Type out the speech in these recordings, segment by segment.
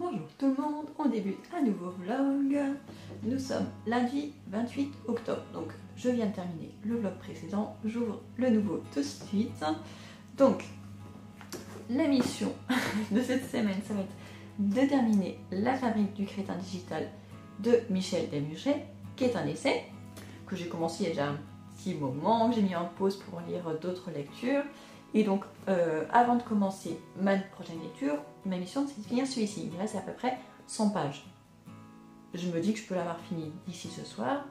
Bonjour tout le monde, on débute un nouveau vlog. Nous sommes lundi 28 octobre, donc je viens de terminer le vlog précédent, j'ouvre le nouveau tout de suite. Donc, la mission de cette semaine, ça va être de terminer La fabrique du crétin digital de Michel Desmurget, qui est un essai que j'ai commencé il y a déjà un petit moment, que j'ai mis en pause pour lire d'autres lectures. Et donc, avant de commencer ma prochaine lecture, ma mission c'est de finir celui-ci. Il reste à peu près 100 pages. Je me dis que je peux l'avoir fini d'ici ce soir,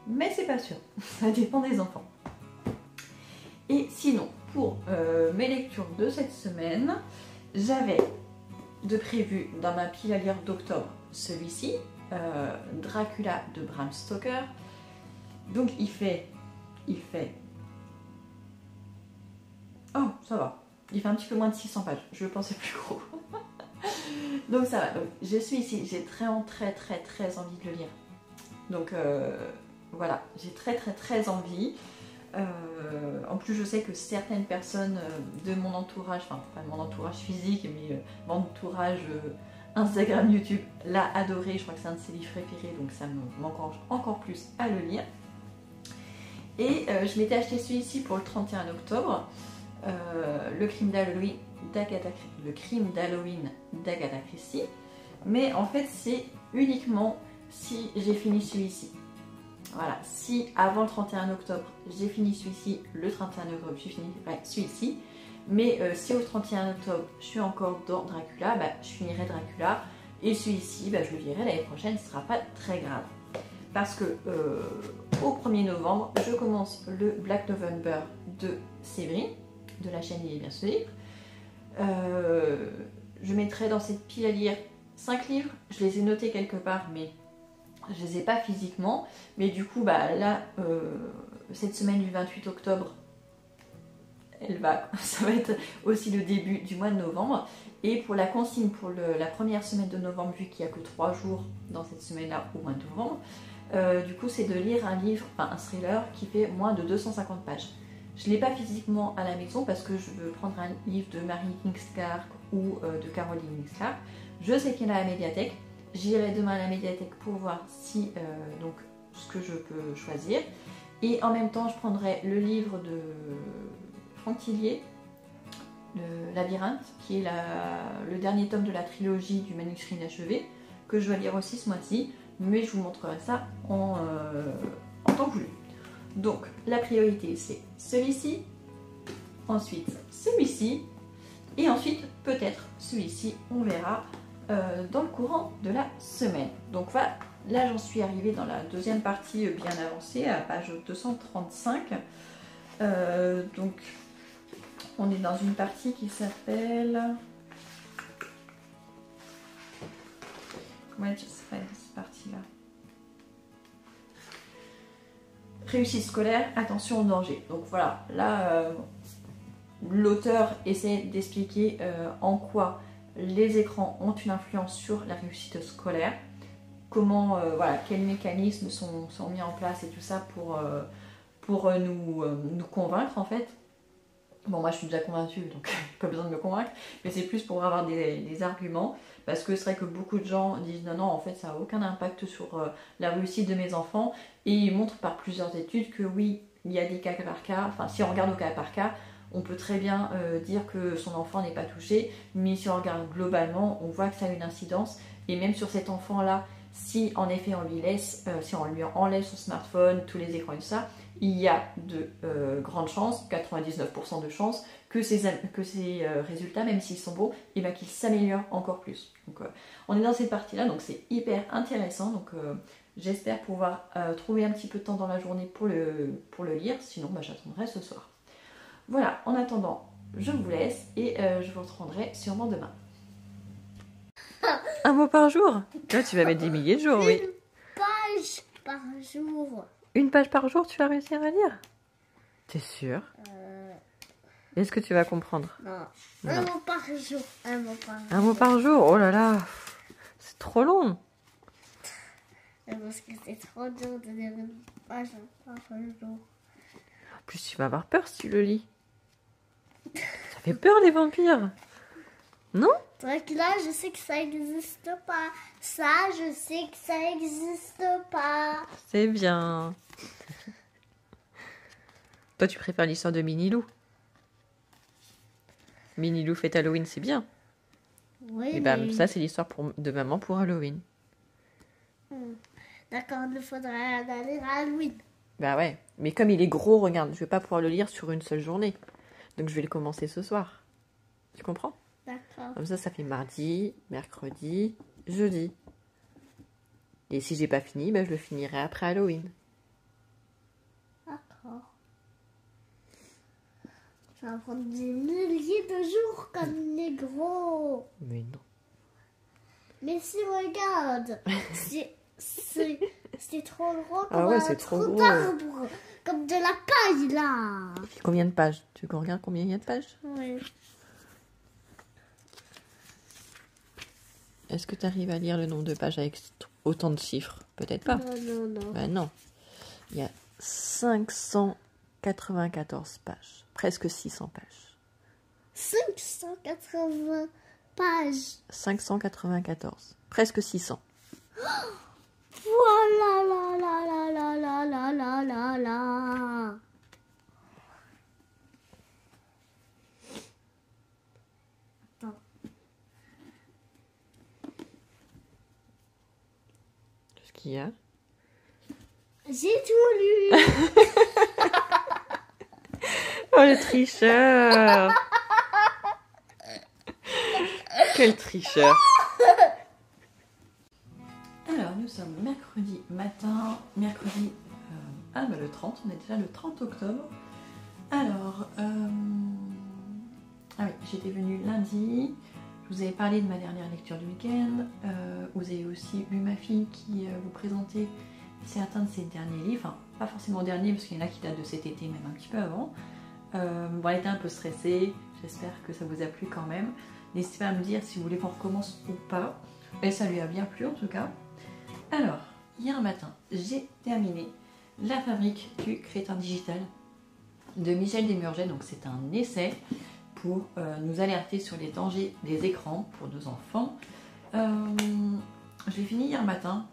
mais c'est pas sûr. Ça dépend des enfants. Et sinon, pour mes lectures de cette semaine, j'avais de prévu dans ma pile à lire d'octobre celui-ci, Dracula de Bram Stoker. Donc il fait... Oh, ça va. Il fait un petit peu moins de 600 pages. Je le pensais plus gros. Donc ça va. Donc, je suis ici. J'ai très envie de le lire. Donc voilà. J'ai très envie. En plus, je sais que certaines personnes de mon entourage, enfin pas de mon entourage physique, mais mon entourage Instagram, YouTube, l'a adoré. Je crois que c'est un de ses livres préférés. Donc ça m'encourage encore plus à le lire. Et je m'étais acheté celui-ci pour le 31 octobre. Le crime d'Halloween d'Agatha Christie, mais en fait c'est uniquement si j'ai fini celui-ci. Voilà, si avant le 31 octobre j'ai fini celui-ci, le 31 octobre je finirai celui-ci, mais si au 31 octobre je suis encore dans Dracula, je finirai Dracula, et celui-ci je le lirai l'année prochaine, ce sera pas très grave. Parce que au 1er novembre, je commence le Black November de Séverine, de la chaîne Il est bien ce livre. Je mettrai dans cette pile à lire 5 livres. Je les ai notés quelque part, mais je les ai pas physiquement. Mais du coup, là, cette semaine du 28 octobre, ça va être aussi le début du mois de novembre. Et pour la consigne, pour la première semaine de novembre, vu qu'il n'y a que 3 jours dans cette semaine-là au mois de novembre, du coup, c'est de lire un livre, un thriller qui fait moins de 250 pages. Je ne l'ai pas physiquement à la maison parce que je veux prendre un livre de Mary Hincks-Clark ou de Caroline Hincks-Clark. Je sais qu'il y en a à la médiathèque. J'irai demain à la médiathèque pour voir si donc ce que je peux choisir. Et en même temps, je prendrai le livre de Franck Tillier, le Labyrinthe, qui est le dernier tome de la trilogie du manuscrit inachevé, que je vais lire aussi ce mois-ci. Mais je vous montrerai ça en temps voulu. Donc la priorité c'est celui-ci, ensuite celui-ci, et ensuite peut-être celui-ci, on verra dans le courant de la semaine. Donc voilà, là j'en suis arrivée dans la deuxième partie bien avancée, à la page 235. Donc on est dans une partie qui s'appelle... Comment elle s'appelle cette partie-là? Réussite scolaire, attention au danger. Donc voilà, là l'auteur essaie d'expliquer en quoi les écrans ont une influence sur la réussite scolaire, comment, quels mécanismes sont mis en place et tout ça pour nous convaincre en fait. Bon, moi je suis déjà convaincue, donc pas besoin de me convaincre, mais c'est plus pour avoir des arguments, parce que c'est vrai que beaucoup de gens disent non, en fait ça n'a aucun impact sur la réussite de mes enfants, et ils montrent par plusieurs études que oui, il y a des cas par cas, enfin si on regarde au cas par cas, on peut très bien dire que son enfant n'est pas touché, mais si on regarde globalement, on voit que ça a une incidence, et même sur cet enfant-là, si en effet on lui laisse, si on lui enlève son smartphone, tous les écrans et tout ça, il y a de grandes chances, 99% de chances, que ces résultats, même s'ils sont beaux, et qu'ils s'améliorent encore plus. Donc on est dans cette partie-là, donc c'est hyper intéressant. Donc j'espère pouvoir trouver un petit peu de temps dans la journée pour le lire, sinon j'attendrai ce soir. Voilà, en attendant, je vous laisse et je vous reprendrai sûrement demain. Un mot par jour? Là, tu vas mettre des milliers de jours, oui. Une page par jour. Une page par jour, tu vas réussir à lire? T'es sûre? Est-ce que tu vas comprendre? Non. Non. Un mot par jour. Un mot par jour. Un mot par jour? Oh là là, c'est trop long. Parce que c'est trop dur de lire une page par jour. En plus, tu vas avoir peur si tu le lis. Ça fait peur les vampires. Non? Dracula, je sais que ça n'existe pas. Ça, je sais que ça n'existe pas. C'est bien. Toi, tu préfères l'histoire de Minnie-Lou. Minnie-Lou fête Halloween, c'est bien. Oui, Et ben, mais... ça, c'est l'histoire de maman pour Halloween. D'accord, il faudrait aller à Halloween. Bah ouais. Mais comme il est gros, regarde, je vais pas pouvoir le lire sur une seule journée. Donc, je vais le commencer ce soir. Tu comprends? D'accord. Comme ça fait mardi, mercredi, jeudi. Et si j'ai pas fini, ben, je le finirai après Halloween. D'accord. Ça va prendre des milliers de jours comme il est gros. Mais non. Mais si, regarde. C'est trop gros comme Ah ouais, un c'est trop tronc gros. d'arbre. Comme de la paille, là. Combien de pages? Tu veux qu'on regarde combien il y a de pages? Oui. Est-ce que tu arrives à lire le nombre de pages avec autant de chiffres? Peut-être pas. Non. Ben non. Il y a 594 pages. Presque 600 pages. 580 pages. 594. Presque 600. Voilà, la, la, la, la, la, la, la, la, la. Attends. Qu'est-ce qu'il y a? J'ai tout lu. Oh, le tricheur! Quel tricheur! Alors, nous sommes mercredi matin, mercredi, le 30, on est déjà le 30 octobre. Alors, ah oui, j'étais venue lundi, je vous avais parlé de ma dernière lecture du week-end, vous avez aussi eu ma fille qui vous présentait certains de ses derniers livres, enfin, pas forcément derniers, parce qu'il y en a qui datent de cet été, même un petit peu avant. Bon, elle était un peu stressée, j'espère que ça vous a plu quand même. N'hésitez pas à me dire si vous voulez qu'on recommence ou pas, et ça lui a bien plu en tout cas. Alors, hier matin, j'ai terminé La fabrique du crétin digital de Michel Desmurget. Donc c'est un essai pour nous alerter sur les dangers des écrans pour nos enfants. Je l'ai fini hier matin.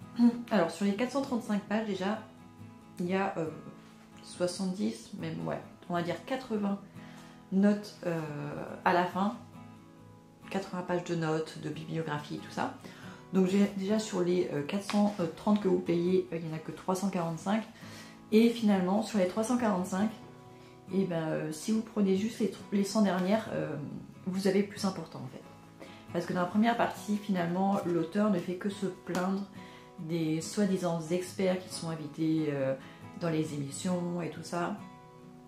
Alors sur les 435 pages déjà, il y a 70, même ouais, on va dire 80 notes à la fin. 80 pages de notes, de bibliographie, tout ça. Donc déjà sur les 430 que vous payez, il n'y en a que 345. Et finalement, sur les 345, et ben, si vous prenez juste les 100 dernières, vous avez plus important en fait. Parce que dans la première partie, finalement, l'auteur ne fait que se plaindre des soi-disant experts qui sont invités dans les émissions et tout ça,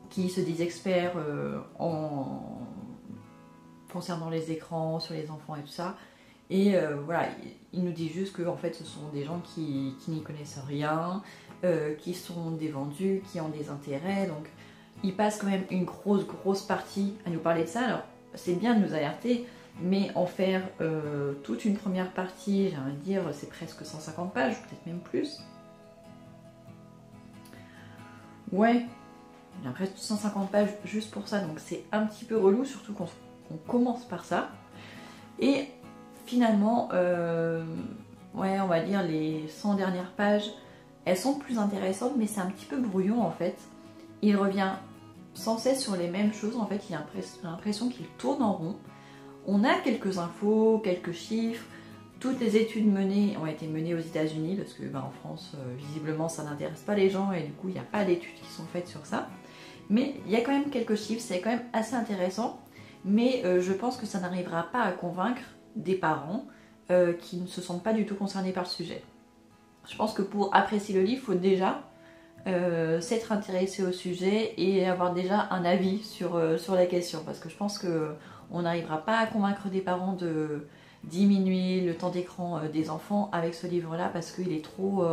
qui se disent experts concernant les écrans, sur les enfants et tout ça. Et voilà, il nous dit juste que en fait, ce sont des gens qui n'y connaissent rien, qui sont des vendus, qui ont des intérêts. Donc, il passe quand même une grosse partie à nous parler de ça. Alors, c'est bien de nous alerter, mais en faire toute une première partie, j'ai envie de dire, c'est presque 150 pages, peut-être même plus. Ouais, il y a presque 150 pages juste pour ça, donc c'est un petit peu relou, surtout qu'on commence par ça. Et finalement, ouais, on va dire les 100 dernières pages, elles sont plus intéressantes, mais c'est un petit peu brouillon en fait. Il revient sans cesse sur les mêmes choses, en fait, il a l'impression qu'il tourne en rond. On a quelques infos, quelques chiffres, toutes les études menées ont été menées aux États-Unis, parce que en France, visiblement, ça n'intéresse pas les gens, et du coup, il n'y a pas d'études qui sont faites sur ça. Mais il y a quand même quelques chiffres, c'est quand même assez intéressant, mais je pense que ça n'arrivera pas à convaincre des parents qui ne se sentent pas du tout concernés par le sujet. Je pense que pour apprécier le livre, il faut déjà s'être intéressé au sujet et avoir déjà un avis sur la question, parce que je pense qu'on n'arrivera pas à convaincre des parents de diminuer le temps d'écran des enfants avec ce livre-là, parce qu'il est trop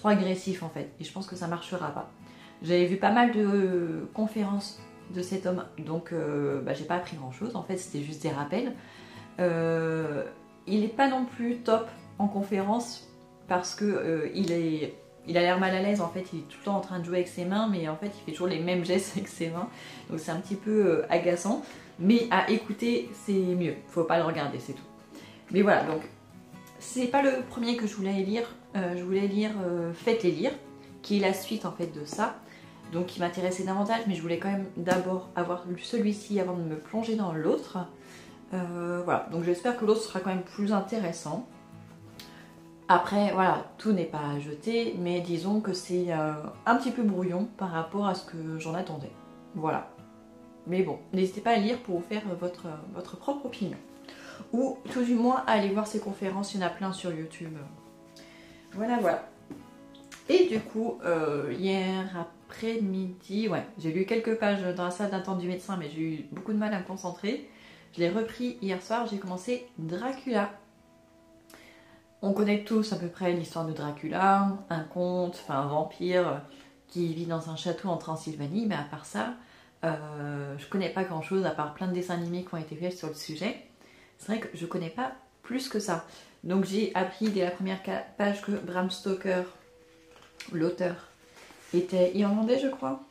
agressif en fait, et je pense que ça ne marchera pas. J'avais vu pas mal de conférences de cet homme, donc j'ai pas appris grand chose, en fait c'était juste des rappels. Il n'est pas non plus top en conférence, parce que il a l'air mal à l'aise, en fait il est tout le temps en train de jouer avec ses mains, mais en fait il fait toujours les mêmes gestes avec ses mains, donc c'est un petit peu agaçant. Mais à écouter, c'est mieux. Faut pas le regarder, c'est tout. Mais voilà, donc c'est pas le premier que je voulais lire. Je voulais lire Faites-les lire, qui est la suite en fait de ça. Donc qui m'intéressait davantage, mais je voulais quand même d'abord avoir lu celui-ci avant de me plonger dans l'autre. Voilà, donc j'espère que l'autre sera quand même plus intéressant. Après, voilà, tout n'est pas à jeter, mais disons que c'est un petit peu brouillon par rapport à ce que j'en attendais. Voilà. Mais bon, n'hésitez pas à lire pour vous faire votre propre opinion. Ou tout du moins à aller voir ses conférences, il y en a plein sur YouTube. Voilà, voilà. Et du coup, hier après-midi, ouais, j'ai lu quelques pages dans la salle d'attente du médecin, mais j'ai eu beaucoup de mal à me concentrer. Je l'ai repris hier soir, j'ai commencé Dracula. On connaît tous à peu près l'histoire de Dracula, un conte, enfin un vampire qui vit dans un château en Transylvanie, mais à part ça, je connais pas grand chose à part plein de dessins animés qui ont été faits sur le sujet. C'est vrai que je connais pas plus que ça. Donc j'ai appris dès la première page que Bram Stoker, l'auteur, était irlandais, je crois.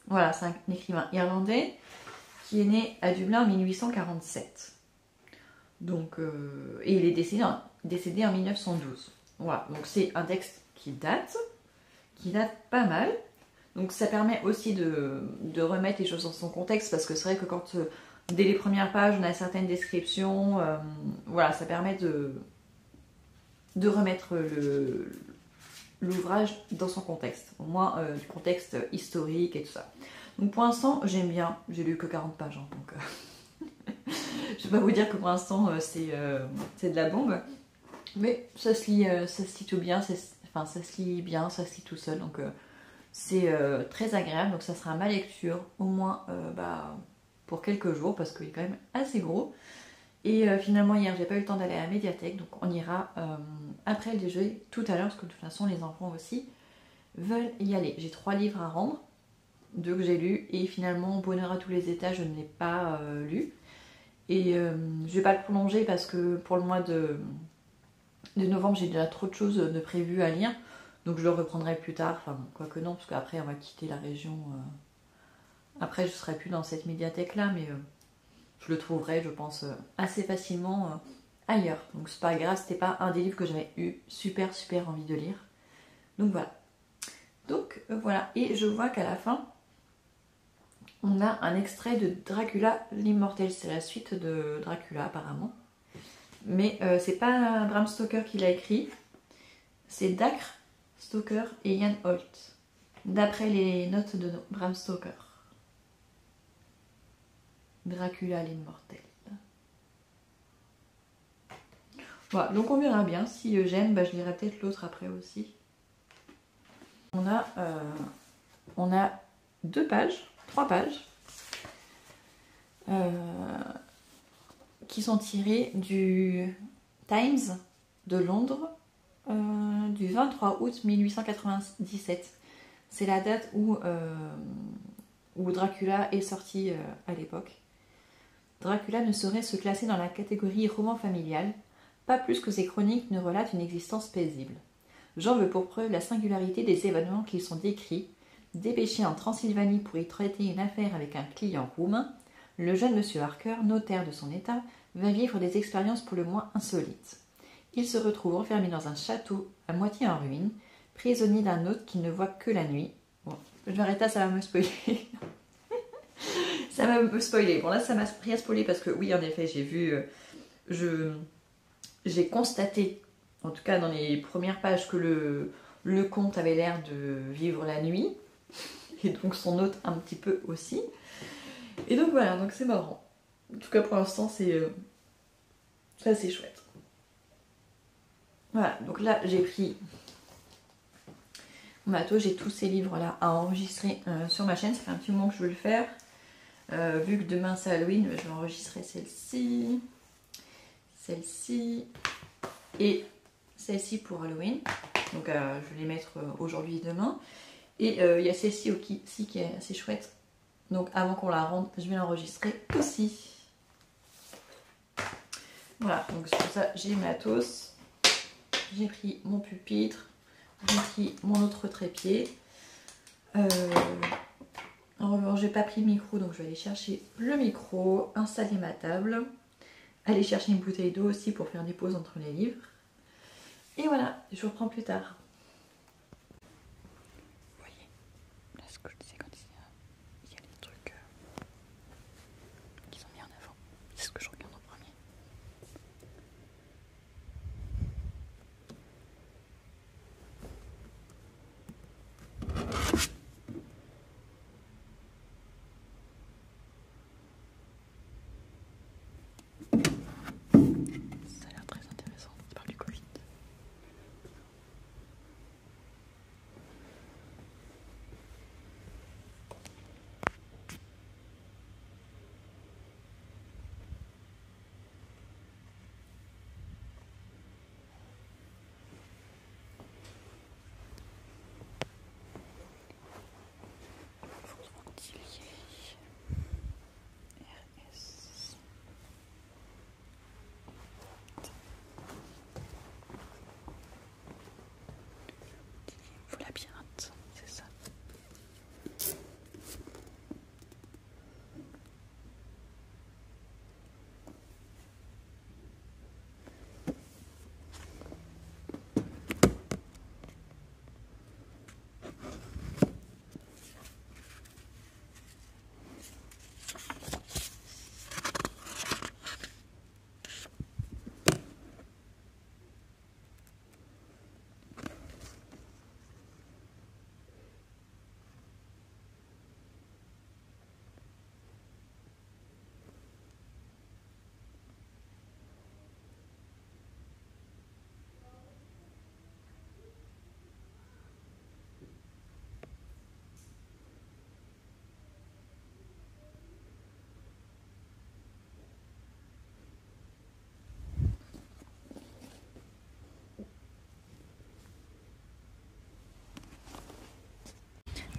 Voilà, c'est un écrivain irlandais qui est né à Dublin en 1847. Donc, et il est décédé en 1912. Voilà, donc c'est un texte qui date pas mal. Donc ça permet aussi de remettre les choses dans son contexte, parce que c'est vrai que quand, dès les premières pages, on a certaines descriptions, voilà, ça permet de remettre l'ouvrage dans son contexte, au moins du contexte historique et tout ça. Donc pour l'instant, j'aime bien, j'ai lu que 40 pages, hein, donc je vais pas vous dire que pour l'instant c'est de la bombe, mais ça se lit tout bien, enfin ça se lit bien, ça se lit tout seul, donc c'est très agréable. Donc ça sera ma lecture au moins pour quelques jours, parce qu'il est quand même assez gros. Et finalement hier j'ai pas eu le temps d'aller à la médiathèque, donc on ira après le déjeuner tout à l'heure, parce que de toute façon les enfants aussi veulent y aller. J'ai 3 livres à rendre, 2 que j'ai lus, et finalement Bonheur à tous les étages je ne l'ai pas lu. Et je vais pas le prolonger parce que pour le mois de novembre j'ai déjà trop de choses de prévues à lire, donc je le reprendrai plus tard, enfin quoique non, parce qu'après on va quitter la région, après je serai plus dans cette médiathèque là, mais je le trouverai je pense assez facilement ailleurs, donc c'est pas grave, c'était pas un des livres que j'avais eu super envie de lire, donc voilà. Donc voilà, et je vois qu'à la fin on a un extrait de Dracula l'Immortel, c'est la suite de Dracula apparemment, mais c'est pas Bram Stoker qui l'a écrit, c'est Dacre Stoker et Ian Holt, d'après les notes de Bram Stoker. Dracula l'Immortel. Voilà, donc on verra bien, si j'aime, je lirai peut-être l'autre après aussi. On a 2 pages, 3 pages qui sont tirées du Times de Londres du 23 août 1897. C'est la date où Dracula est sorti à l'époque. Dracula ne saurait se classer dans la catégorie roman familial, pas plus que ses chroniques ne relatent une existence paisible. J'en veux pour preuve la singularité des événements qui y sont décrits. Dépêché en Transylvanie pour y traiter une affaire avec un client roumain, le jeune monsieur Harker, notaire de son état, va vivre des expériences pour le moins insolites. Il se retrouve enfermé dans un château à moitié en ruine, prisonnier d'un hôte qui ne voit que la nuit. Bon, je vais arrêter là, ça va me spoiler. Ça va me spoiler. Bon là, ça m'a rien spoilé parce que oui, en effet, j'ai vu... j'ai constaté, en tout cas dans les premières pages, que le comte avait l'air de vivre la nuit. Et donc son hôte un petit peu aussi. Et donc voilà, donc c'est marrant. En tout cas pour l'instant c'est assez chouette. Voilà, donc là j'ai pris mon matos, j'ai tous ces livres là à enregistrer sur ma chaîne. Ça fait un petit moment que je veux le faire. Vu que demain c'est Halloween, je vais enregistrer celle-ci, et celle-ci pour Halloween. Donc je vais les mettre aujourd'hui et demain. Et il y a celle-ci aussi qui est assez chouette. Donc avant qu'on la rende, je vais l'enregistrer aussi. Voilà, donc c'est pour ça j'ai matos. J'ai pris mon pupitre. J'ai pris mon autre trépied. En revanche, j'ai pas pris le micro, donc je vais aller chercher le micro, installer ma table, aller chercher une bouteille d'eau aussi pour faire des pauses entre les livres. Et voilà, je vous reprends plus tard. Vous voyez, là ce que je disais quand il y a les trucs qui sont mis en avant. C'est ce que je regarde en premier. Ça a l'air très intéressant, il parle du Covid. Labyrinthe, c'est ça.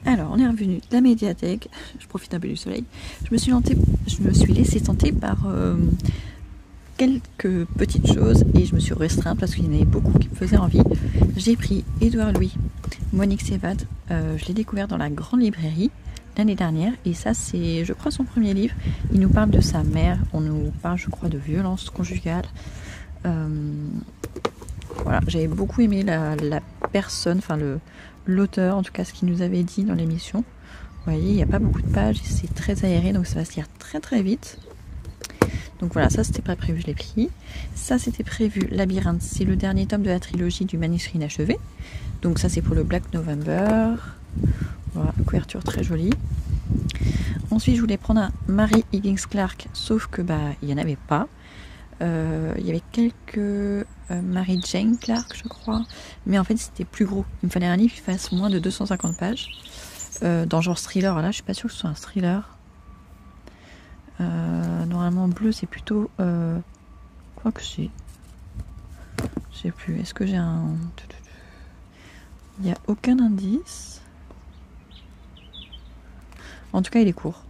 Alors, on est revenu de la médiathèque. Je profite un peu du soleil. Je me suis laissée tenter par quelques petites choses et je me suis restreinte parce qu'il y en avait beaucoup qui me faisaient envie. J'ai pris Édouard Louis, Monique Sévade. Je l'ai découvert dans la grande librairie l'année dernière et ça c'est, je crois, son premier livre. Il nous parle de sa mère. On nous parle, je crois, de violence conjugale. Voilà, j'avais beaucoup aimé la personne, enfin l'auteur, en tout cas ce qu'il nous avait dit dans l'émission. Vous voyez, il n'y a pas beaucoup de pages, c'est très aéré, donc ça va se lire très très vite. Donc voilà, ça c'était pas prévu, je l'ai pris. Ça c'était prévu, Labyrinthe, c'est le dernier tome de la trilogie du manuscrit inachevé. Donc ça c'est pour le Black November. Voilà, couverture très jolie. Ensuite je voulais prendre un Mary Higgins Clark, sauf que il n'y en avait pas. Il y avait quelques Mary Jane Clark, je crois, mais en fait c'était plus gros. Il me fallait un livre qui fasse moins de 250 pages dans genre thriller. Là, je suis pas sûre que ce soit un thriller. Normalement, bleu, c'est plutôt quoi que c'est. Je sais plus. Est-ce que j'ai un. Il n'y a aucun indice. En tout cas, il est court.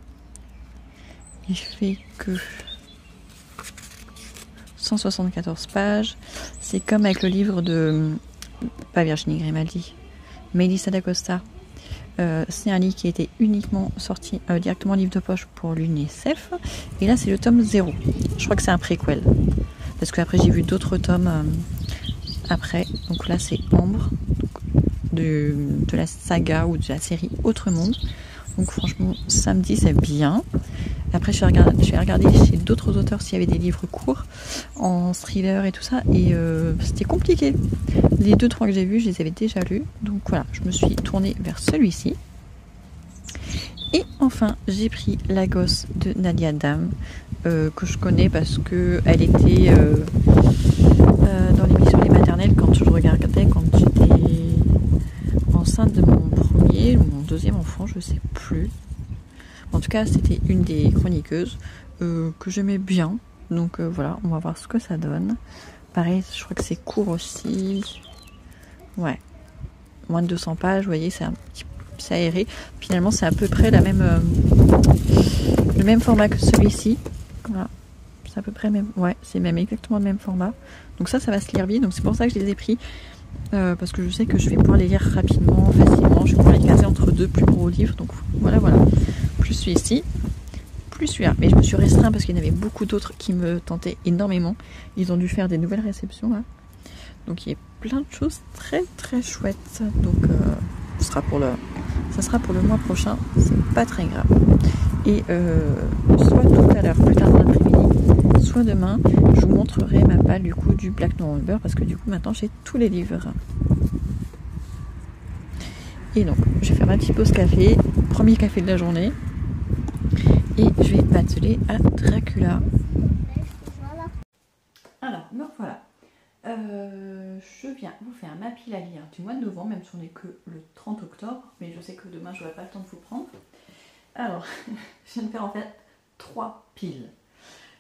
Il fait que 174 pages. C'est comme avec le livre de, pas Virginie Grimaldi, Melissa d'Acosta. C'est un livre qui a été uniquement sorti directement en livre de poche pour l'UNICEF. Et là, c'est le tome 0. Je crois que c'est un préquel. Parce qu'après, j'ai vu d'autres tomes après. Donc là, c'est Ambre, de la saga ou de la série Autre Monde. Donc franchement, samedi, c'est bien. Après, je vais regarder chez d'autres auteurs s'il y avait des livres courts en thriller et tout ça. Et c'était compliqué. Les 2-3 que j'ai vus, je les avais déjà lus. Donc voilà, je me suis tournée vers celui-ci. Et enfin, j'ai pris La Gosse de Nadia Dam, que je connais parce qu'elle était dans l'émission Les Maternelles quand je regardais, quand j'étais enceinte de mon premier ou mon deuxième enfant, je sais plus. En tout cas, c'était une des chroniqueuses que j'aimais bien. Donc voilà, on va voir ce que ça donne. Pareil, je crois que c'est court aussi. Ouais, moins de 200 pages, vous voyez, c'est un petit peu aéré. Finalement, c'est à peu près le même format que celui-ci. Voilà, c'est à peu près même. Ouais, c'est même exactement le même format. Donc ça va se lire vite. Donc c'est pour ça que je les ai pris. Parce que je sais que je vais pouvoir les lire rapidement, facilement. Je vais pouvoir les caser entre deux plus gros livres. Donc voilà. plus celui-ci, plus celui-là. Mais je me suis restreint parce qu'il y en avait beaucoup d'autres qui me tentaient énormément. Ils ont dû faire des nouvelles réceptions là. Donc il y a plein de choses très très chouettes. Donc ça sera pour le mois prochain, c'est pas très grave. Et soit tout à l'heure, plus tard dans l'après-midi, soit demain, je vous montrerai ma palle du coup du Black November parce que du coup maintenant j'ai tous les livres. Et donc je vais faire ma petite pause café, premier café de la journée. Et je vais m'atteler à Dracula. Voilà. Alors, me voilà. Je viens vous faire ma pile à lire du mois de novembre, même si on n'est que le 30 octobre, mais je sais que demain je n'aurai pas le temps de vous prendre. Alors, je viens de faire en fait 3 piles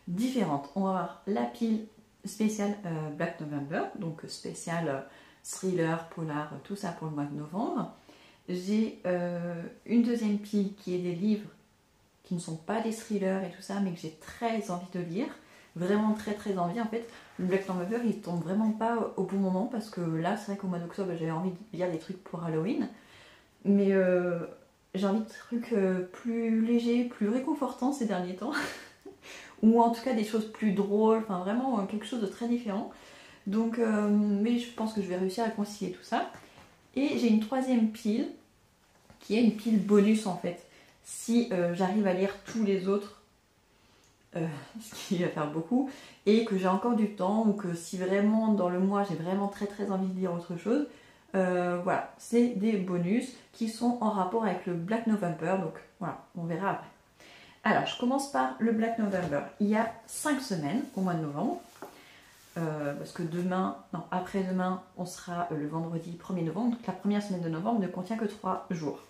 différentes. On va avoir la pile spéciale Black November, donc spéciale thriller, polar, tout ça pour le mois de novembre. J'ai une deuxième pile qui est des livres qui ne sont pas des thrillers et tout ça, mais que j'ai très envie de lire. Vraiment très très envie en fait. Le Black November il tombe vraiment pas au bon moment parce que là c'est vrai qu'au mois d'octobre j'avais envie de lire des trucs pour Halloween. Mais j'ai envie de trucs plus légers, plus réconfortants ces derniers temps. Ou en tout cas des choses plus drôles, enfin vraiment quelque chose de très différent. Donc, mais je pense que je vais réussir à concilier tout ça. Et j'ai une troisième pile qui est une pile bonus en fait. Si j'arrive à lire tous les autres, ce qui va faire beaucoup, et que j'ai encore du temps, ou que si vraiment dans le mois j'ai vraiment très très envie de lire autre chose, voilà, c'est des bonus qui sont en rapport avec le Black November, donc voilà, on verra après. Alors, je commence par le Black November. Il y a 5 semaines au mois de novembre, parce que demain, non, après-demain, on sera le vendredi 1er novembre, donc la première semaine de novembre ne contient que 3 jours.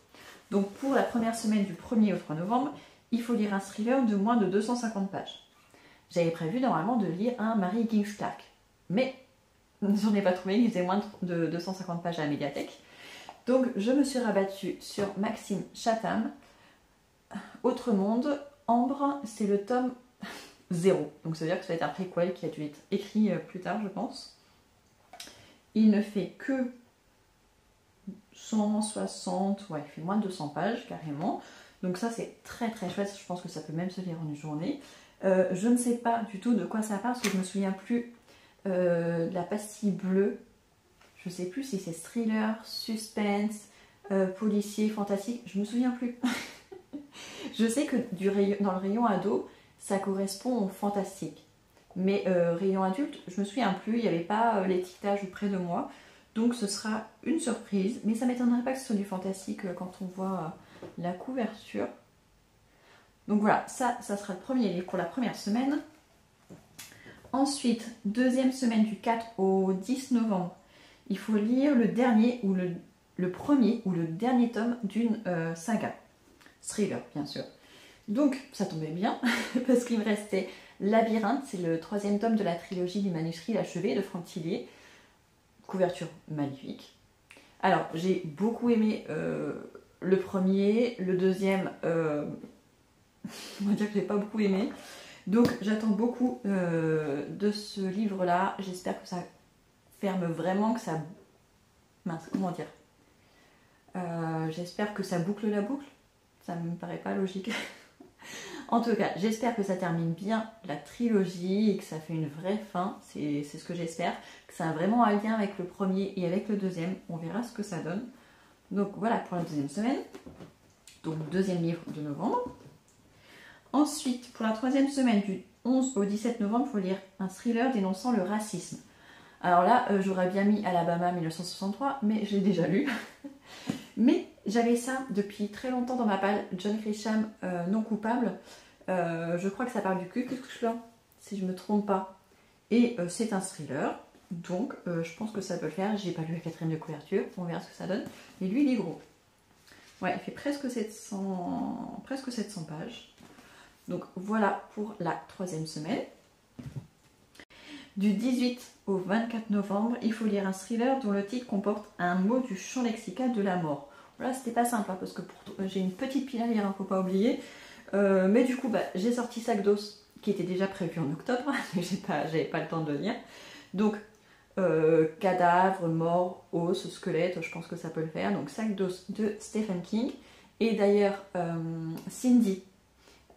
Donc pour la première semaine du 1er au 3 novembre, il faut lire un thriller de moins de 250 pages. J'avais prévu normalement de lire un Mary Ginstark, mais j'en ai pas trouvé, il faisait moins de 250 pages à la médiathèque. Donc je me suis rabattue sur Maxime Chatham, Autre Monde, Ambre, c'est le tome 0. Donc ça veut dire que ça va être un préquel qui a dû être écrit plus tard, je pense. Il ne fait que 160, ouais, il fait moins de 200 pages carrément. Donc ça c'est très très chouette, je pense que ça peut même se lire en une journée. Je ne sais pas du tout de quoi ça parle parce que je ne me souviens plus de la pastille bleue. Je ne sais plus si c'est thriller, suspense, policier, fantastique, je ne me souviens plus. Je sais que dans le rayon ado, ça correspond au fantastique. Mais rayon adulte, je me souviens plus, il n'y avait pas l'étiquetage près de moi. Donc ce sera une surprise, mais ça ne m'étonnerait pas que ce soit du fantastique quand on voit la couverture. Donc voilà, ça sera le premier livre pour la première semaine. Ensuite, deuxième semaine du 4 au 10 novembre, il faut lire le dernier ou le premier ou le dernier tome d'une saga. Thriller, bien sûr. Donc ça tombait bien, parce qu'il me restait Labyrinthe, c'est le 3e tome de la trilogie du manuscrit L'achevé de Franck Tillier. Couverture magnifique. Alors, j'ai beaucoup aimé le premier, le deuxième, on va dire que j'ai pas beaucoup aimé. Donc, j'attends beaucoup de ce livre-là. J'espère que ça ferme vraiment, que ça... Mince, comment dire, j'espère que ça boucle la boucle. Ça me paraît pas logique. En tout cas, j'espère que ça termine bien la trilogie et que ça fait une vraie fin, c'est ce que j'espère, que ça a vraiment un lien avec le premier et avec le deuxième, on verra ce que ça donne. Donc voilà pour la deuxième semaine, donc deuxième livre de novembre. Ensuite, pour la troisième semaine du 11 au 17 novembre, il faut lire un thriller dénonçant le racisme. Alors là, j'aurais bien mis Alabama 1963, mais je l'ai déjà lu. Mais j'avais ça depuis très longtemps dans ma palle, John Grisham, Non coupable. Je crois que ça parle du Ku Klux Klan, si je ne me trompe pas. Et c'est un thriller, donc je pense que ça peut le faire. J'ai pas lu la 4e de couverture, on verra ce que ça donne. Mais lui, il est gros. Ouais, il fait presque 700 pages. Donc voilà pour la 3e semaine. Du 18 au 24 novembre, il faut lire un thriller dont le titre comporte un mot du champ lexical de la mort. Voilà, c'était pas simple, hein, parce que j'ai une petite pile à lire, hein, faut pas oublier. Mais du coup, j'ai sorti Sac d'os, qui était déjà prévu en octobre, mais j'avais pas le temps de le lire. Donc, cadavre, mort, os, squelette, je pense que ça peut le faire. Donc, Sac d'os de Stephen King. Et d'ailleurs, Cindy,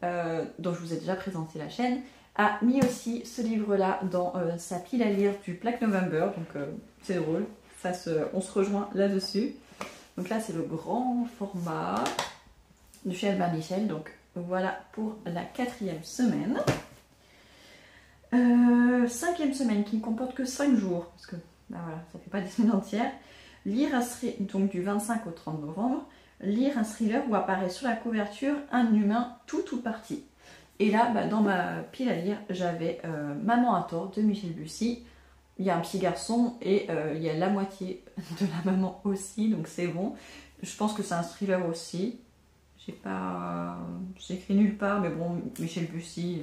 dont je vous ai déjà présenté la chaîne, a mis aussi ce livre-là dans sa pile à lire du Black November. Donc c'est drôle, on se rejoint là-dessus. Donc là, c'est le grand format de chez Albin Michel. Donc voilà pour la 4e semaine. 5e semaine qui ne comporte que 5 jours, parce que bah voilà, ça fait pas des semaines entières. Lire un thriller, donc du 25 au 30 novembre, lire un thriller où apparaît sur la couverture un humain tout ou partie. Et là, bah, dans ma pile à lire, j'avais Maman a tort de Michel Bussy. Il y a un petit garçon et il y a la moitié de la maman aussi, donc c'est bon. Je pense que c'est un thriller aussi. J'ai écrit nulle part, mais bon, Michel Bussy,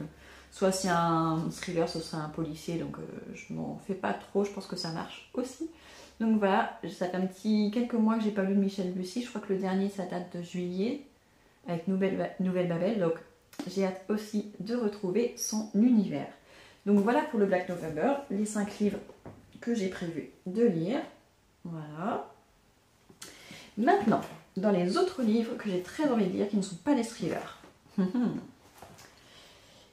soit si un thriller, ce serait un policier, donc je m'en fais pas trop, je pense que ça marche aussi. Donc voilà, ça fait quelques mois que j'ai pas lu de Michel Bussy, je crois que le dernier ça date de juillet, avec Nouvelle Babel, donc j'ai hâte aussi de retrouver son univers. Donc voilà pour le Black November, les 5 livres que j'ai prévu de lire. Voilà. Maintenant, dans les autres livres que j'ai très envie de lire, qui ne sont pas des thrillers.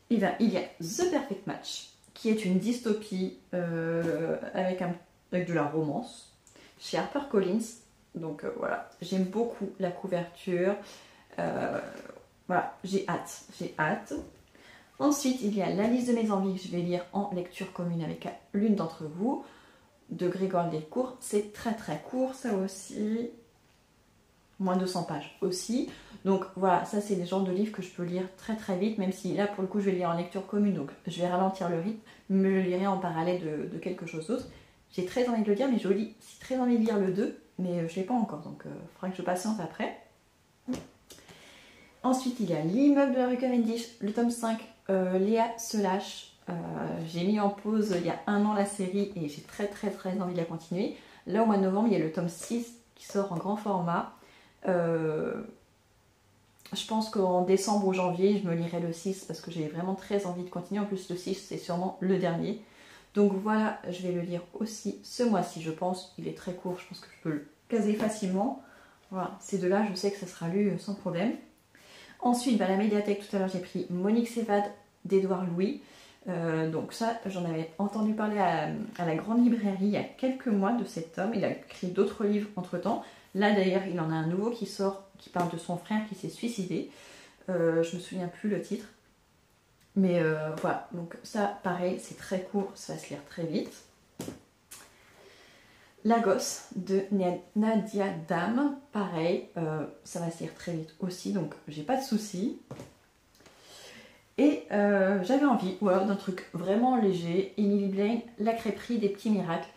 Il y a The Perfect Match, qui est une dystopie avec de la romance, chez HarperCollins. Donc voilà, j'aime beaucoup la couverture. Voilà, j'ai hâte. Ensuite, il y a La liste de mes envies que je vais lire en lecture commune avec l'une d'entre vous, de Grégoire Delcourt. C'est très très court, ça aussi. Moins de 200 pages aussi. Donc voilà, ça c'est des genres de livres que je peux lire très très vite, même si là pour le coup je vais lire en lecture commune, donc je vais ralentir le rythme, mais je le lirai en parallèle de quelque chose d'autre. J'ai très envie de le lire, mais j'ai très envie de lire le 2, mais je ne l'ai pas encore, donc il faudra que je patiente après. Ensuite, il y a L'immeuble de la rue Cavendish, le tome 5, Léa se lâche. J'ai mis en pause il y a 1 an la série et j'ai très envie de la continuer. Là, au mois de novembre, il y a le tome 6 qui sort en grand format. Je pense qu'en décembre ou janvier, je me lirai le 6 parce que j'ai vraiment très envie de continuer. En plus, le 6, c'est sûrement le dernier. Donc voilà, je vais le lire aussi ce mois-ci, je pense. Il est très court, je pense que je peux le caser facilement. Voilà, ces deux-là, je sais que ça sera lu sans problème. Ensuite, à la médiathèque, tout à l'heure, j'ai pris Monique s'évade d'Édouard Louis. Donc ça, j'en avais entendu parler à la grande librairie il y a quelques mois de cet homme. Il a écrit d'autres livres entre-temps. Là, d'ailleurs, il en a un nouveau qui sort, qui parle de son frère qui s'est suicidé. Je me souviens plus le titre. Mais voilà, donc ça, pareil, c'est très court, ça va se lire très vite. La gosse de Nadia Dame, pareil, ça va se lire très vite aussi, donc j'ai pas de soucis. Et j'avais envie d'un truc vraiment léger, Emily Blaine, La crêperie des petits miracles.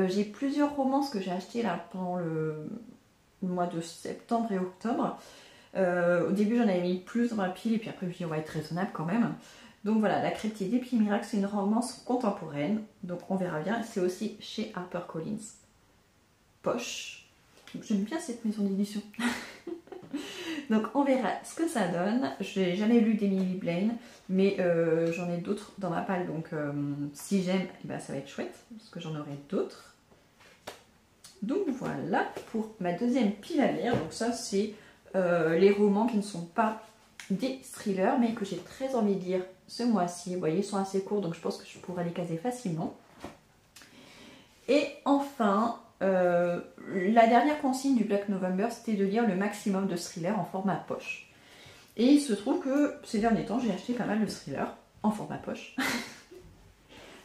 J'ai plusieurs romances que j'ai achetées là pendant le mois de septembre et octobre. Au début j'en avais mis plus dans ma pile et puis après je me suis dit on va être raisonnable quand même. Donc voilà, La crêperie des petits miracles, c'est une romance contemporaine, donc on verra bien. C'est aussi chez HarperCollins. Poche. J'aime bien cette maison d'édition. Donc on verra ce que ça donne. Je n'ai jamais lu d'Emily Blaine, mais j'en ai d'autres dans ma palle, donc si j'aime, ça va être chouette, parce que j'en aurai d'autres. Donc voilà pour ma deuxième pile à lire. Donc ça c'est les romans qui ne sont pas des thrillers, mais que j'ai très envie de lire ce mois-ci. Vous voyez, ils sont assez courts, donc je pense que je pourrais les caser facilement. Et enfin, la dernière consigne du Black November, c'était de lire le maximum de thrillers en format poche. Et il se trouve que ces derniers temps, j'ai acheté pas mal de thrillers en format poche.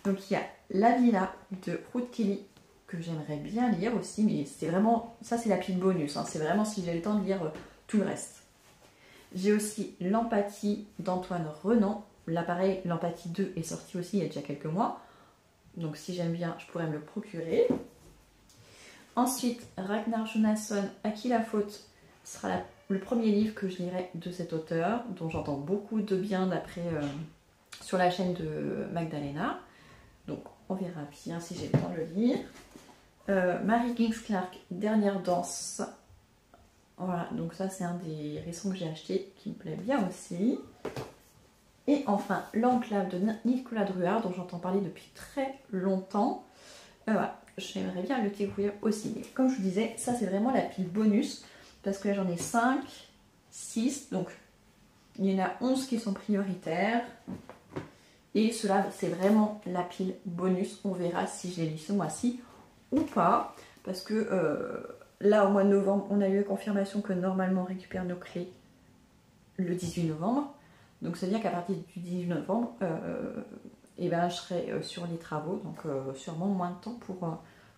Donc il y a La Villa de Ruth Kelly, que j'aimerais bien lire aussi, mais c'est vraiment, ça c'est la pile bonus, hein. C'est vraiment si j'ai le temps de lire tout le reste. J'ai aussi L'Empathie d'Antoine Renan. Là pareil, L'Empathie 2 est sorti aussi il y a déjà quelques mois. Donc si j'aime bien, je pourrais me le procurer. Ensuite, Ragnar Jonasson, À qui la faute, sera le premier livre que je lirai de cet auteur, dont j'entends beaucoup de bien d'après sur la chaîne de Magdalena. Donc on verra bien si j'ai le temps de le lire. Mary Kings Clark, Dernière danse. Voilà, donc ça c'est un des récents que j'ai acheté qui me plaît bien aussi. Et enfin, L'Enclave de Nicolas Druard, dont j'entends parler depuis très longtemps. Voilà, j'aimerais bien le découvrir aussi. Mais comme je vous disais, ça c'est vraiment la pile bonus, parce que là j'en ai 5, 6. Donc il y en a 11 qui sont prioritaires. Et cela, c'est vraiment la pile bonus. On verra si je les lis ce mois-ci ou pas. Parce que là, au mois de novembre, on a eu la confirmation que normalement on récupère nos clés le 18 novembre. Donc ça veut dire qu'à partir du 18 novembre, et ben, je serai sur les travaux. Donc sûrement moins de temps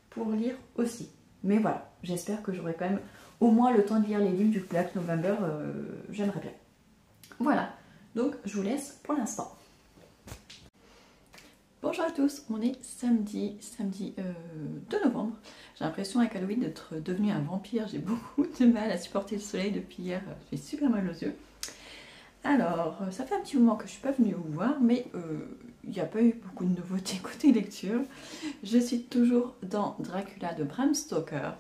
pour lire aussi. Mais voilà, j'espère que j'aurai quand même au moins le temps de lire les livres du Black November. J'aimerais bien. Voilà, donc je vous laisse pour l'instant. Bonjour à tous, on est samedi 2 novembre. J'ai l'impression avec Halloween d'être devenue un vampire. J'ai beaucoup de mal à supporter le soleil depuis hier. J'ai super mal aux yeux. Alors, ça fait un petit moment que je ne suis pas venue vous voir, mais il n'y a pas eu beaucoup de nouveautés côté lecture. Je suis toujours dans Dracula de Bram Stoker.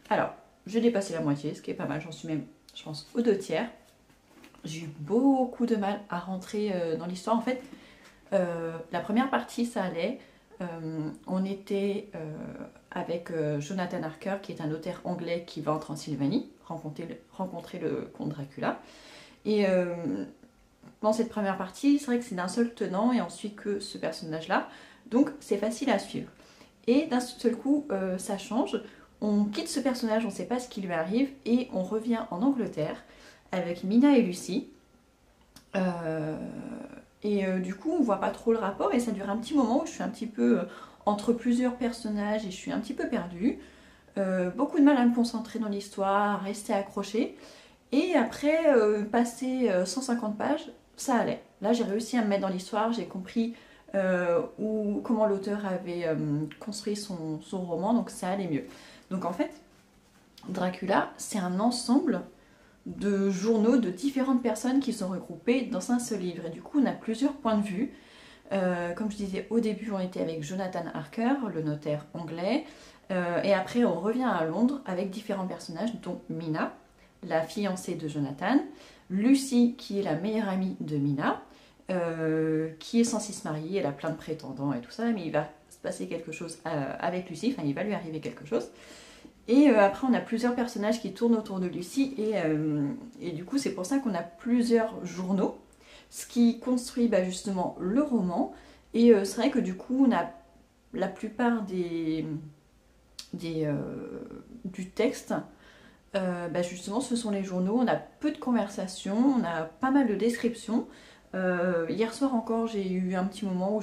Alors, je l'ai passé la moitié, ce qui est pas mal. J'en suis même, je pense, aux 2/3. J'ai eu beaucoup de mal à rentrer dans l'histoire. En fait, la première partie, ça allait. On était avec Jonathan Harker, qui est un notaire anglais qui va en Transylvanie rencontrer le comte Dracula. Et dans cette première partie, c'est vrai que c'est d'un seul tenant et ensuite que ce personnage-là. Donc c'est facile à suivre. Et d'un seul coup, ça change. On quitte ce personnage, on ne sait pas ce qui lui arrive et on revient en Angleterre avec Mina et Lucy. Du coup, on voit pas trop le rapport et ça dure un petit moment où je suis un petit peu entre plusieurs personnages et je suis un petit peu perdue. Beaucoup de mal à me concentrer dans l'histoire, à rester accrochée. Et après, passer 150 pages, ça allait. Là, j'ai réussi à me mettre dans l'histoire, j'ai compris comment l'auteur avait construit son roman, donc ça allait mieux. Donc en fait, Dracula, c'est un ensemble de journaux de différentes personnes qui sont regroupées dans un seul livre. Et du coup, on a plusieurs points de vue. Comme je disais, au début, on était avec Jonathan Harker, le notaire anglais. Et après, on revient à Londres avec différents personnages, dont Mina, la fiancée de Jonathan, Lucy, qui est la meilleure amie de Mina, qui est censée se marier, elle a plein de prétendants et tout ça, mais il va se passer quelque chose avec Lucy, enfin il va lui arriver quelque chose. Et après on a plusieurs personnages qui tournent autour de Lucy et du coup c'est pour ça qu'on a plusieurs journaux, ce qui construit justement le roman. Et c'est vrai que du coup on a la plupart du texte. Justement ce sont les journaux, on a peu de conversations, on a pas mal de descriptions. Hier soir encore j'ai eu un petit moment où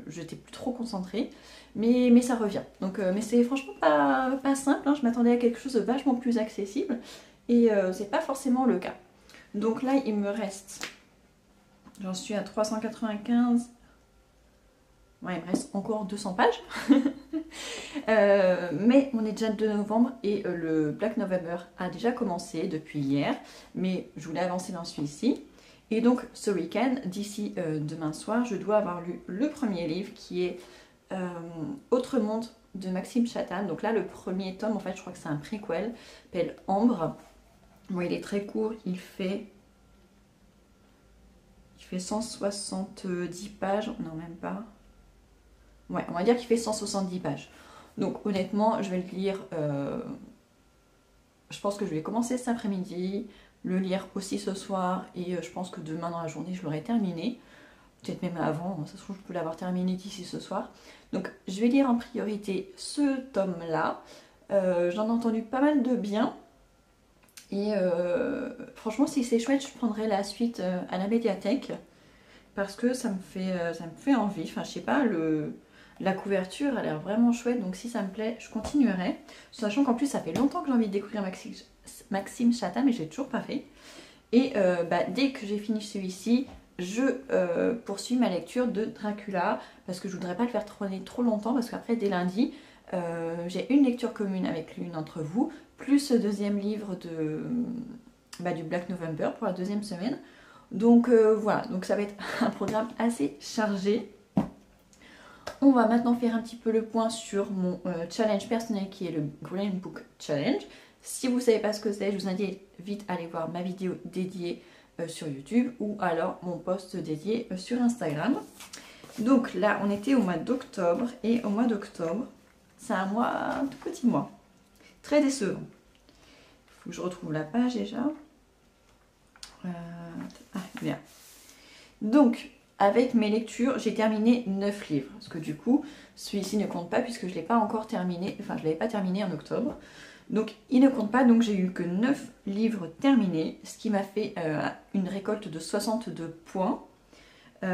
j'étais plus trop concentrée, mais ça revient. Donc, mais c'est franchement pas simple, hein. Je m'attendais à quelque chose de vachement plus accessible et c'est pas forcément le cas. Donc là il me reste, j'en suis à 395. Ouais, il me reste encore 200 pages. Mais on est déjà le 2 novembre et le Black November a déjà commencé depuis hier. Mais je voulais avancer dans celui-ci. Et donc ce week-end, d'ici demain soir, je dois avoir lu le premier livre qui est Autre monde de Maxime Chatham. Donc là, le premier tome, en fait, je crois que c'est un préquel, s'appelle Ambre. Bon, il est très court, il fait 170 pages, non même pas. Ouais, on va dire qu'il fait 170 pages. Donc honnêtement, je vais le lire, je pense que je vais commencer cet après-midi, le lire aussi ce soir, et je pense que demain dans la journée, je l'aurai terminé. Peut-être même avant, ça se trouve, je peux l'avoir terminé d'ici ce soir. Donc je vais lire en priorité ce tome-là. J'en ai entendu pas mal de bien. Et franchement, si c'est chouette, je prendrai la suite à la médiathèque. Parce que ça me fait envie. Enfin, je sais pas, la couverture a l'air vraiment chouette, donc si ça me plaît, je continuerai. Sachant qu'en plus, ça fait longtemps que j'ai envie de découvrir Maxime Chatham, mais je l'ai toujours pas fait. Et dès que j'ai fini celui-ci, je poursuis ma lecture de Dracula, parce que je voudrais pas le faire traîner trop longtemps, parce qu'après, dès lundi, j'ai une lecture commune avec l'une d'entre vous, plus le deuxième livre du Black November pour la deuxième semaine. Donc voilà, donc ça va être un programme assez chargé. On va maintenant faire un petit peu le point sur mon challenge personnel qui est le Green Book Challenge. Si vous ne savez pas ce que c'est, je vous invite à aller voir ma vidéo dédiée sur YouTube ou alors mon post dédié sur Instagram. Donc là, on était au mois d'octobre et au mois d'octobre, c'est un tout petit mois. Très décevant. Il faut que je retrouve la page déjà. Bien. Donc, avec mes lectures, j'ai terminé 9 livres. Parce que du coup, celui-ci ne compte pas puisque je ne l'ai pas encore terminé. Enfin, je ne l'avais pas terminé en octobre. Donc, il ne compte pas. Donc, j'ai eu que 9 livres terminés. Ce qui m'a fait une récolte de 62 points. Il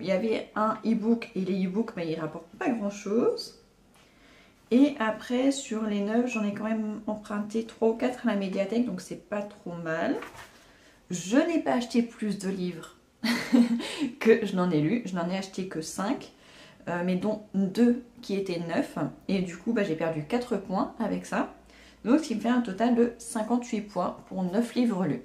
y avait un e-book. Et les e-books, ils ne rapportent pas grand-chose. Et après, sur les 9, j'en ai quand même emprunté 3 ou 4 à la médiathèque. Donc, c'est pas trop mal. Je n'ai pas acheté plus de livres que je n'en ai lu. Je n'en ai acheté que 5, mais dont 2 qui étaient neufs. Et du coup, j'ai perdu 4 points avec ça. Donc, ce qui me fait un total de 58 points pour 9 livres lus.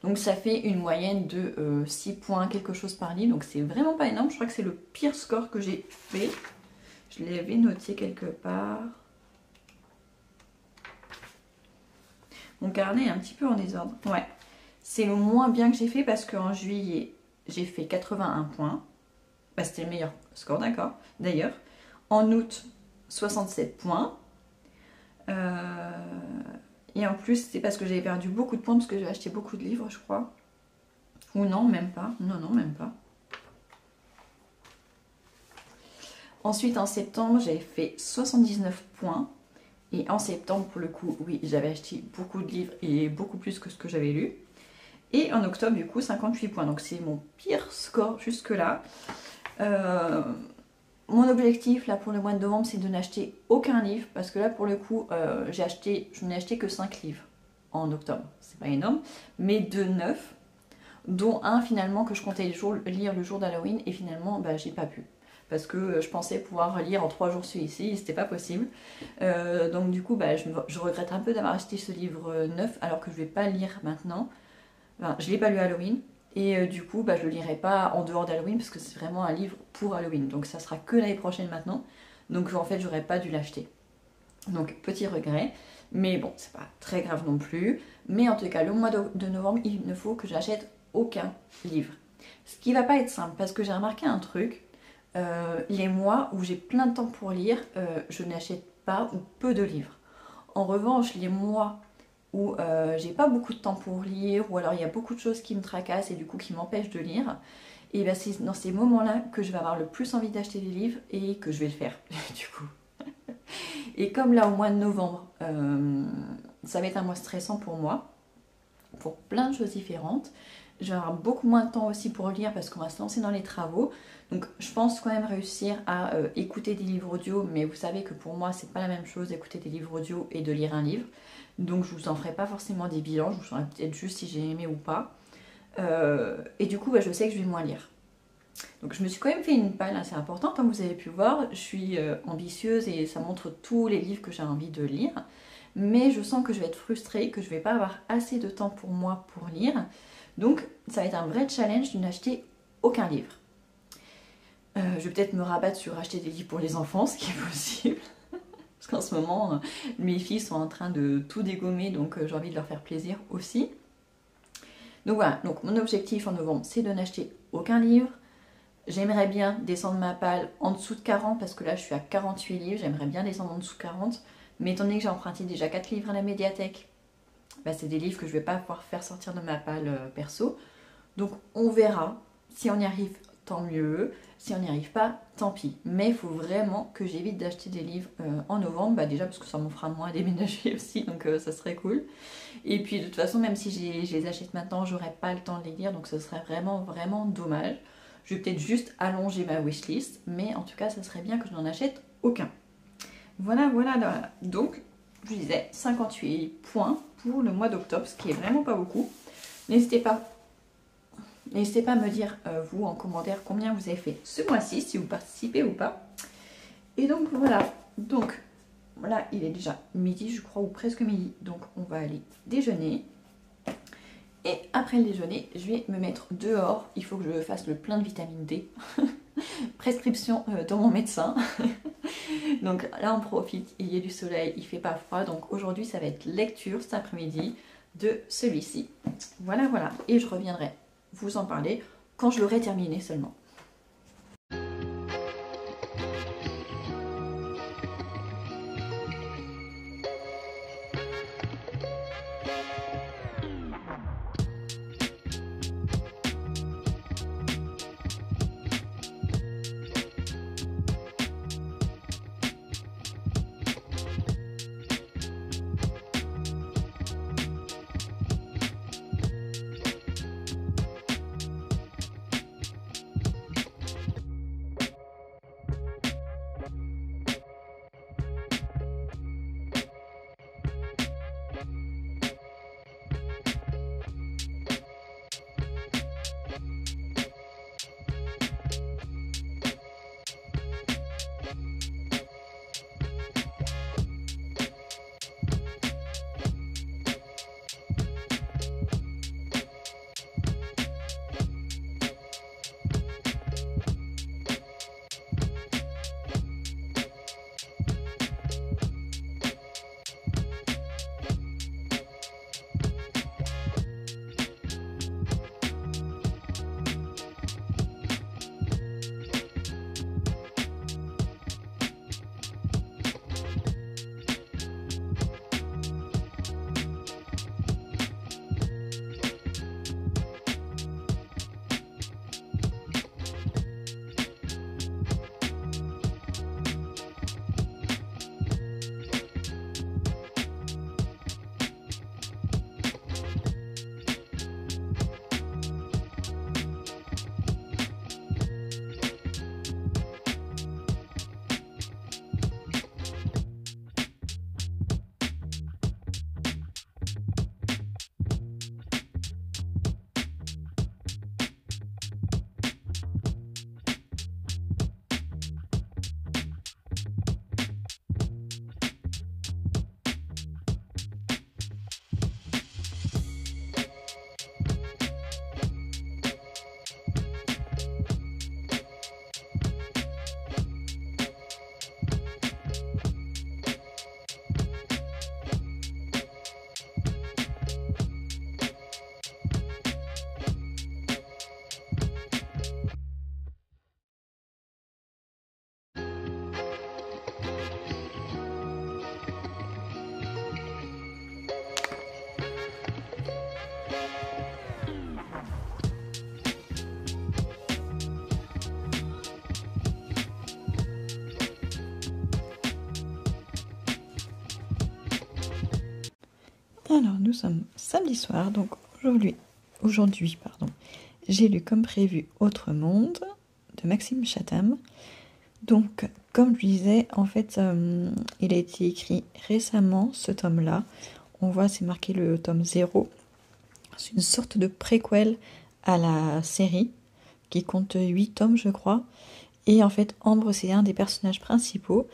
Donc, ça fait une moyenne de 6 points, quelque chose par livre. Donc, c'est vraiment pas énorme. Je crois que c'est le pire score que j'ai fait. Je l'avais noté quelque part. Mon carnet est un petit peu en désordre. Ouais. C'est le moins bien que j'ai fait parce qu'en juillet, j'ai fait 81 points. C'était le meilleur score, d'accord. D'ailleurs, en août, 67 points. Et en plus, c'est parce que j'avais perdu beaucoup de points parce que j'ai acheté beaucoup de livres, je crois. Ou non, même pas. Non, même pas. Ensuite, en septembre, j'avais fait 79 points. Et en septembre, pour le coup, oui, j'avais acheté beaucoup de livres et beaucoup plus que ce que j'avais lu. Et en octobre, du coup, 58 points. Donc, c'est mon pire score jusque-là. Mon objectif, là, pour le mois de novembre, c'est de n'acheter aucun livre. Parce que là, pour le coup, je n'ai acheté que 5 livres en octobre. C'est pas énorme. Mais de 9, dont un, finalement, que je comptais lire le jour d'Halloween. Et finalement, j'ai pas pu. Parce que je pensais pouvoir lire en 3 jours celui-ci. Et c'était pas possible. Donc, du coup, je regrette un peu d'avoir acheté ce livre neuf. Alors que je vais pas le lire maintenant. Enfin, je ne l'ai pas lu à Halloween et du coup je ne le lirai pas en dehors d'Halloween parce que c'est vraiment un livre pour Halloween. Donc ça sera que l'année prochaine maintenant. Donc en fait j'aurais pas dû l'acheter. Donc petit regret. Mais bon, c'est pas très grave non plus. Mais en tout cas, le mois de novembre, il ne faut que j'achète aucun livre. Ce qui va pas être simple parce que j'ai remarqué un truc. Les mois où j'ai plein de temps pour lire, je n'achète pas ou peu de livres. En revanche, les mois où j'ai pas beaucoup de temps pour lire, ou alors il y a beaucoup de choses qui me tracassent et du coup qui m'empêchent de lire, et c'est dans ces moments-là que je vais avoir le plus envie d'acheter des livres et que je vais le faire, du coup. Et comme là, au mois de novembre, ça va être un mois stressant pour moi, pour plein de choses différentes, je vais avoir beaucoup moins de temps aussi pour lire parce qu'on va se lancer dans les travaux. Donc je pense quand même réussir à écouter des livres audio, mais vous savez que pour moi c'est pas la même chose d'écouter des livres audio et de lire un livre. Donc je vous en ferai pas forcément des bilans, je vous ferai peut-être juste si j'ai aimé ou pas. Et du coup je sais que je vais moins lire. Donc je me suis quand même fait une palle assez importante, comme vous avez pu voir. Je suis ambitieuse et ça montre tous les livres que j'ai envie de lire. Mais je sens que je vais être frustrée, que je vais pas avoir assez de temps pour moi pour lire. Donc ça va être un vrai challenge de n'acheter aucun livre. Je vais peut-être me rabattre sur acheter des livres pour les enfants, ce qui est possible. Parce qu'en ce moment, mes filles sont en train de tout dégommer, donc j'ai envie de leur faire plaisir aussi. Donc voilà, donc mon objectif en novembre, c'est de n'acheter aucun livre. J'aimerais bien descendre ma palle en dessous de 40, parce que là je suis à 48 livres, j'aimerais bien descendre en dessous de 40. Mais étant donné que j'ai emprunté déjà 4 livres à la médiathèque, c'est des livres que je ne vais pas pouvoir faire sortir de ma palle perso. Donc on verra. Si on y arrive, tant mieux. Si on n'y arrive pas, tant pis. Mais il faut vraiment que j'évite d'acheter des livres en novembre. Déjà parce que ça m'en fera moins à déménager aussi, donc ça serait cool. Et puis de toute façon, même si je les achète maintenant, j'aurai pas le temps de les lire. Donc ce serait vraiment, vraiment dommage. Je vais peut-être juste allonger ma wishlist. Mais en tout cas, ça serait bien que je n'en achète aucun. Voilà. Donc, je disais 58 points pour le mois d'octobre, ce qui est vraiment pas beaucoup. N'hésitez pas à me dire, vous, en commentaire, combien vous avez fait ce mois-ci, si vous participez ou pas. Et donc, voilà. Donc, là, il est déjà midi, je crois, ou presque midi. Donc, on va aller déjeuner. Et après le déjeuner, je vais me mettre dehors. Il faut que je fasse le plein de vitamine D. Prescription de mon médecin. Donc là, on profite. Il y a du soleil, il fait pas froid. Donc aujourd'hui, ça va être lecture cet après-midi de celui-ci. Voilà. Et je reviendrai vous en parler quand je l'aurai terminé seulement. Alors, nous sommes samedi soir, donc aujourd'hui, j'ai lu comme prévu Autre Monde de Maxime Chatham. Donc, comme je disais, en fait, il a été écrit récemment, ce tome-là. On voit, c'est marqué le tome 0. C'est une sorte de préquel à la série, qui compte 8 tomes, je crois. Et en fait, Ambre, c'est un des personnages principaux.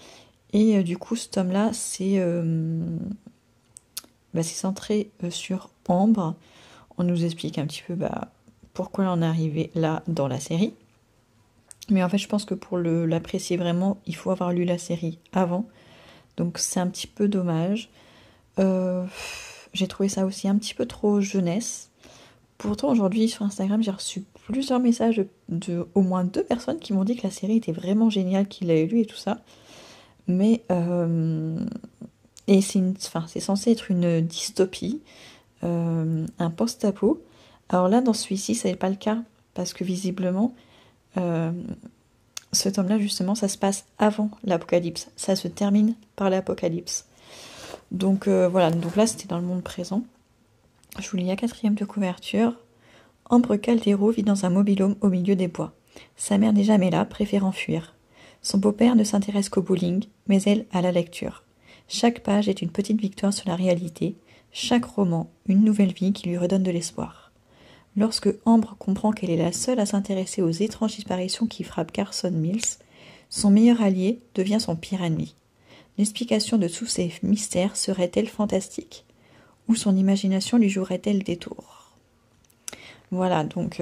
Et du coup, ce tome-là, c'est centré sur Ambre. On nous explique un petit peu pourquoi elle en est arrivée là dans la série. Mais en fait, je pense que pour l'apprécier vraiment, il faut avoir lu la série avant. Donc c'est un petit peu dommage. J'ai trouvé ça aussi un petit peu trop jeunesse. Pourtant, aujourd'hui, sur Instagram, j'ai reçu plusieurs messages de au moins 2 personnes qui m'ont dit que la série était vraiment géniale, qu'ils l'avaient lu et tout ça. Mais c'est censé être une dystopie, un post-apo. Alors là, dans celui-ci, ça n'est pas le cas, parce que visiblement, ce tome-là, justement, ça se passe avant l'apocalypse. Ça se termine par l'apocalypse. Donc voilà, donc là, c'était dans le monde présent. Je vous lis la 4e de couverture. Ambre Caldero vit dans un mobil-home au milieu des bois. Sa mère n'est jamais là, préférant fuir. Son beau-père ne s'intéresse qu'au bowling, mais elle à la lecture. Chaque page est une petite victoire sur la réalité, chaque roman une nouvelle vie qui lui redonne de l'espoir. Lorsque Ambre comprend qu'elle est la seule à s'intéresser aux étranges disparitions qui frappent Carson Mills, son meilleur allié devient son pire ennemi. L'explication de tous ces mystères serait-elle fantastique ? Ou son imagination lui jouerait-elle des tours ? Voilà, donc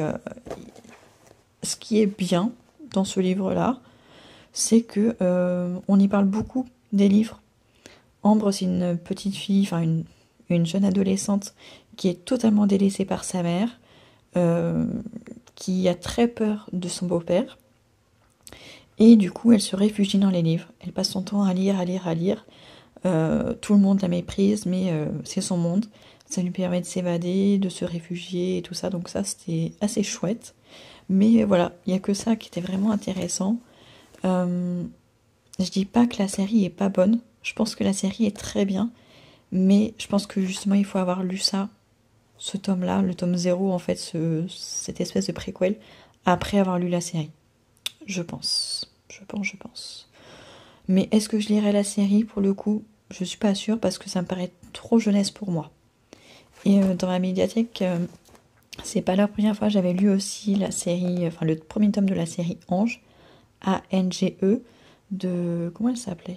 ce qui est bien dans ce livre-là, c'est que on y parle beaucoup des livres. Ambre, c'est une petite fille, enfin une jeune adolescente qui est totalement délaissée par sa mère, qui a très peur de son beau-père, et du coup elle se réfugie dans les livres. Elle passe son temps à lire. Tout le monde la méprise, mais c'est son monde. Ça lui permet de s'évader, de se réfugier et tout ça, donc ça c'était assez chouette. Mais voilà, il n'y a que ça qui était vraiment intéressant. Je dis pas que la série est pas bonne, je pense que la série est très bien, mais je pense que justement il faut avoir lu ça, ce tome-là, le tome 0 en fait, cette espèce de préquel, après avoir lu la série. Je pense. Mais est-ce que je lirai la série pour le coup ? Je suis pas sûre parce que ça me paraît trop jeunesse pour moi. Et dans ma médiathèque, c'est pas la première fois, j'avais lu aussi la série, enfin le premier tome de la série Ange, A-N-G-E, de... Comment elle s'appelait ?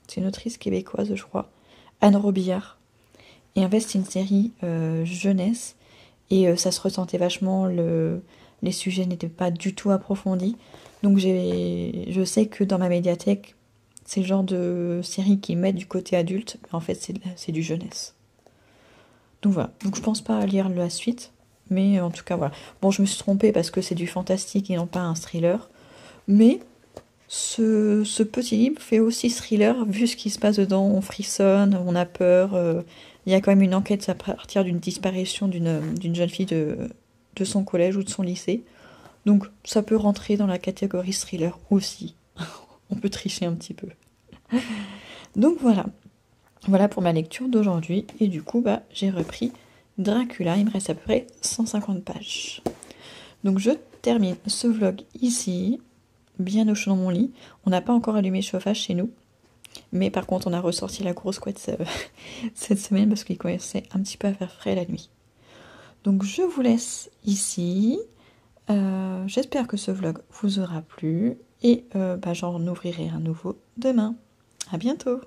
C'est une autrice québécoise, je crois. Anne Robillard. Et en fait, c'est une série jeunesse. Et ça se ressentait vachement. Les sujets n'étaient pas du tout approfondis. Donc je sais que dans ma médiathèque, c'est le genre de série qui met du côté adulte. Mais en fait, c'est du jeunesse. Donc voilà. Donc je pense pas à lire la suite. Mais en tout cas, voilà. Bon, je me suis trompée parce que c'est du fantastique et non pas un thriller. Mais ce petit livre fait aussi thriller, vu ce qui se passe dedans. On frissonne, on a peur. Il y a quand même une enquête à partir d'une disparition d'une jeune fille de son collège ou de son lycée. Donc ça peut rentrer dans la catégorie thriller aussi. On peut tricher un petit peu. Donc voilà. Voilà pour ma lecture d'aujourd'hui. Et du coup, j'ai repris Dracula. Il me reste à peu près 150 pages. Donc je termine ce vlog ici, bien au chaud dans mon lit. On n'a pas encore allumé le chauffage chez nous. Mais par contre, on a ressorti la grosse couette cette semaine parce qu'il commençait un petit peu à faire frais la nuit. Donc je vous laisse ici. J'espère que ce vlog vous aura plu. Et j'en ouvrirai un nouveau demain. À bientôt!